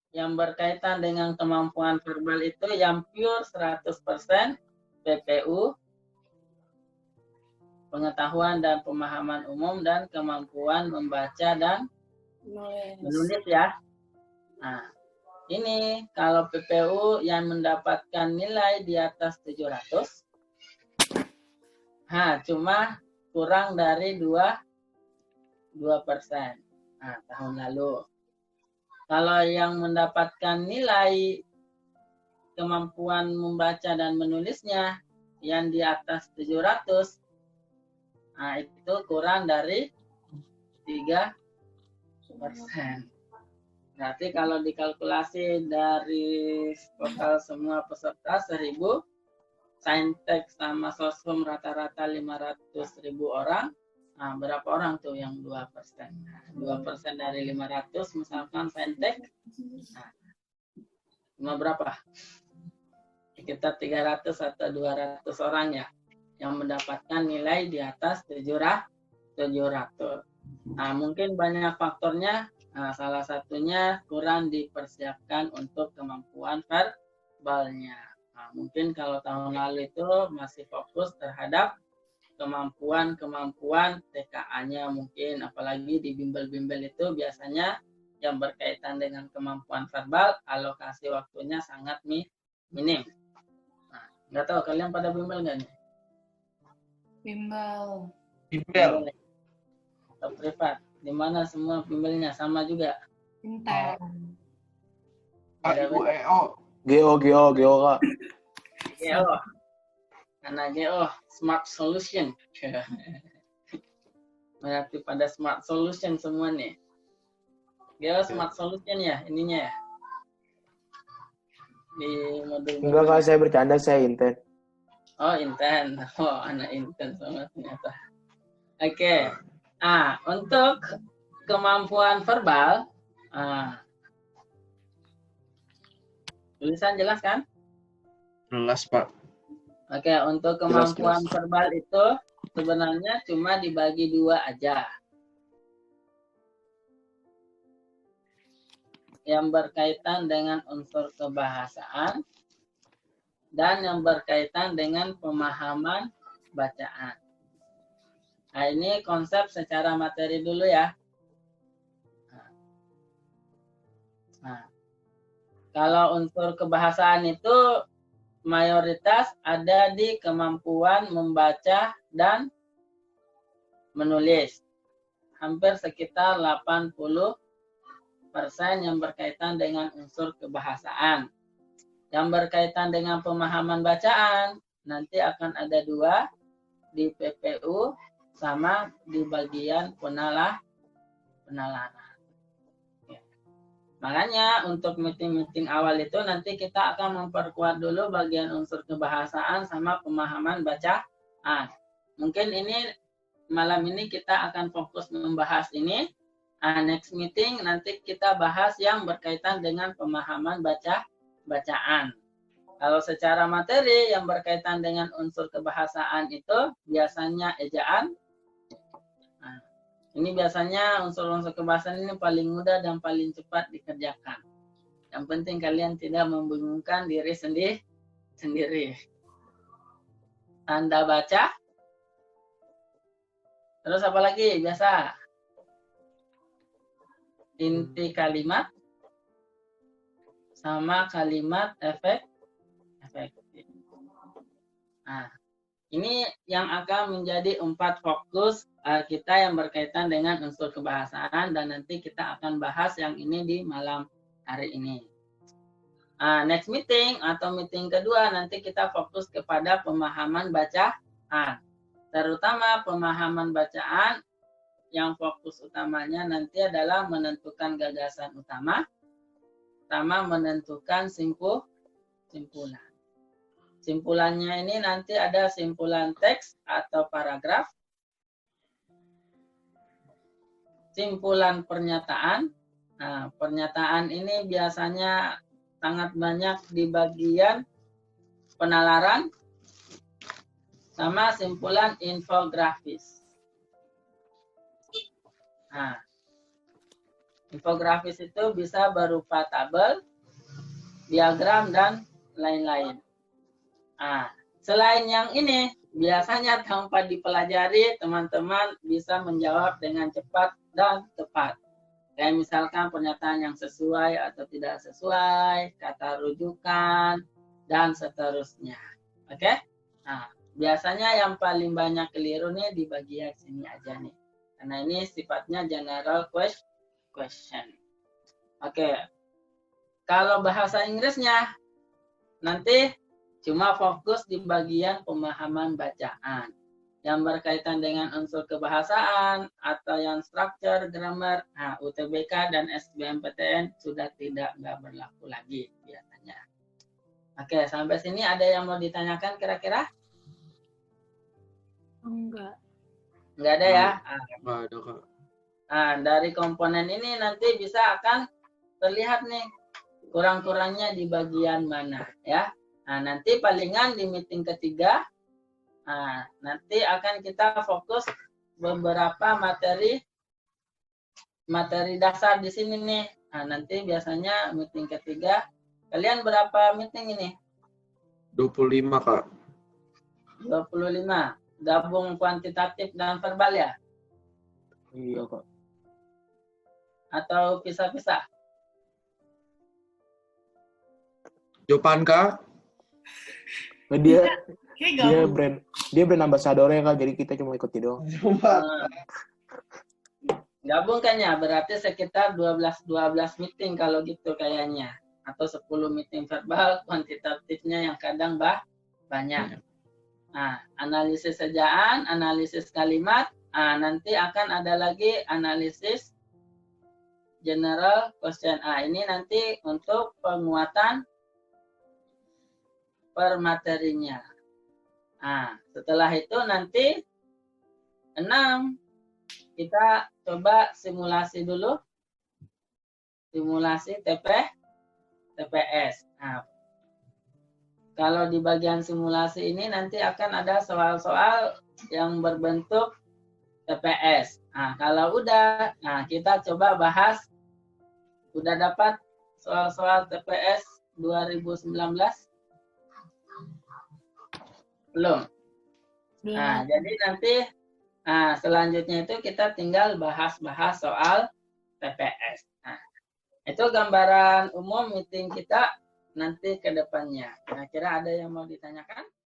yang berkaitan dengan kemampuan verbal itu yang pure 100% PPU, pengetahuan dan pemahaman umum, dan kemampuan membaca dan menulis ya. Nah, ini kalau PPU yang mendapatkan nilai di atas 700, cuma kurang dari 2%. Nah, tahun lalu. Kalau yang mendapatkan nilai kemampuan membaca dan menulisnya yang di atas 700, nah itu kurang dari 3%. Berarti kalau dikalkulasi dari total semua peserta 1.000, Saintek sama Sosum rata-rata 500.000 orang. Nah, berapa orang tuh yang 2%? Nah, 2% dari 500, misalkan Saintek. Nah, berapa? Sekitar 300 atau 200 orang ya, yang mendapatkan nilai di atas 700. Nah, mungkin banyak faktornya. Nah, salah satunya kurang dipersiapkan untuk kemampuan verbalnya. Nah, mungkin kalau tahun lalu itu masih fokus terhadap kemampuan TKA-nya mungkin, apalagi di bimbel-bimbel itu biasanya yang berkaitan dengan kemampuan verbal, alokasi waktunya sangat minim. Nah, nggak tahu kalian pada bimbel nggak nih? Bimbel. Atau privat? Di mana semua bimbelnya sama juga? Inten. Geo Kak. Geo. Karena Geo Smart Solution. Berarti pada Smart Solution semua nih. Geo Smart Solution ya ininya ya. Di modul. Enggak Kak, saya bercanda, saya Inten. Oh, Inten. Oh, anak Inten sama ternyata. Oke. Untuk kemampuan verbal, tulisan jelas kan? Jelas, Pak. Oke, untuk kemampuan verbal itu sebenarnya cuma dibagi 2 aja. Yang berkaitan dengan unsur kebahasaan dan yang berkaitan dengan pemahaman bacaan. Nah, ini konsep secara materi dulu ya. Nah, kalau unsur kebahasaan itu mayoritas ada di kemampuan membaca dan menulis. Hampir sekitar 80% yang berkaitan dengan unsur kebahasaan. Yang berkaitan dengan pemahaman bacaan, nanti akan ada 2 di PPU sama di bagian penalaran. Makanya untuk meeting-meeting awal itu nanti kita akan memperkuat dulu bagian unsur kebahasaan sama pemahaman bacaan. Mungkin ini malam ini kita akan fokus membahas ini. Next meeting nanti kita bahas yang berkaitan dengan pemahaman bacaan. Kalau secara materi yang berkaitan dengan unsur kebahasaan itu biasanya ejaan. Ini biasanya unsur-unsur kebahasaan ini paling mudah dan paling cepat dikerjakan. Yang penting kalian tidak membingungkan diri sendiri. Tanda baca. Terus apa lagi? Biasa. Inti kalimat. Sama kalimat efektif. Nah, ini yang akan menjadi 4 fokus kita yang berkaitan dengan unsur kebahasaan dan nanti kita akan bahas yang ini di malam hari ini. Next meeting atau meeting kedua nanti kita fokus kepada pemahaman bacaan. Terutama pemahaman bacaan yang fokus utamanya nanti adalah menentukan gagasan utama sama menentukan simpulan. Simpulannya ini nanti ada simpulan teks atau paragraf, simpulan pernyataan. Nah, pernyataan ini biasanya sangat banyak di bagian penalaran, sama simpulan infografis. Nah, Infografis itu bisa berupa tabel, diagram, dan lain-lain. Nah, selain yang ini, biasanya tanpa dipelajari, teman-teman bisa menjawab dengan cepat dan tepat. Kayak misalkan pernyataan yang sesuai atau tidak sesuai, kata rujukan, dan seterusnya. Oke? Nah, biasanya yang paling banyak keliru nih di bagian sini aja nih. Karena ini sifatnya general question. Oke. Kalau bahasa Inggrisnya, nanti cuma fokus di bagian pemahaman bacaan. Yang berkaitan dengan unsur kebahasaan atau yang structure, grammar, nah, UTBK dan SBMPTN sudah nggak berlaku lagi biasanya. Oke, sampai sini ada yang mau ditanyakan kira-kira? Enggak. Enggak ada ya? Nggak ada, Kak. Nah, dari komponen ini nanti bisa akan terlihat nih kurang-kurangnya di bagian mana ya. Nah, nanti palingan di meeting ketiga, nah, nanti akan kita fokus beberapa materi dasar di sini nih. Nah, nanti biasanya meeting ketiga, kalian berapa meeting ini? 25, Kak. 25. Gabung kuantitatif dan verbal ya? Iya, Kak. Atau pisah-pisah? Jawaban, Kak? Dia brand ambassador-nya, Kak, jadi kita cuma ikuti doang. Gabung kan ya, berarti sekitar 12 meeting kalau gitu kayaknya. Atau 10 meeting verbal, kuantitatifnya yang kadang banyak. Nah, analisis ejaan, analisis kalimat, nanti akan ada lagi analisis general question. Ini nanti untuk penguatan per materinya. Nah, setelah itu nanti 6 kita coba simulasi dulu. Simulasi TPS. Nah, kalau di bagian simulasi ini nanti akan ada soal-soal yang berbentuk TPS. Nah, kalau udah, nah kita coba bahas. Udah dapat soal-soal TPS 2019? Belum. Nah, jadi nanti selanjutnya itu kita tinggal bahas-bahas soal TPS. Nah, itu gambaran umum meeting kita nanti ke depannya. Kira-kira ada yang mau ditanyakan?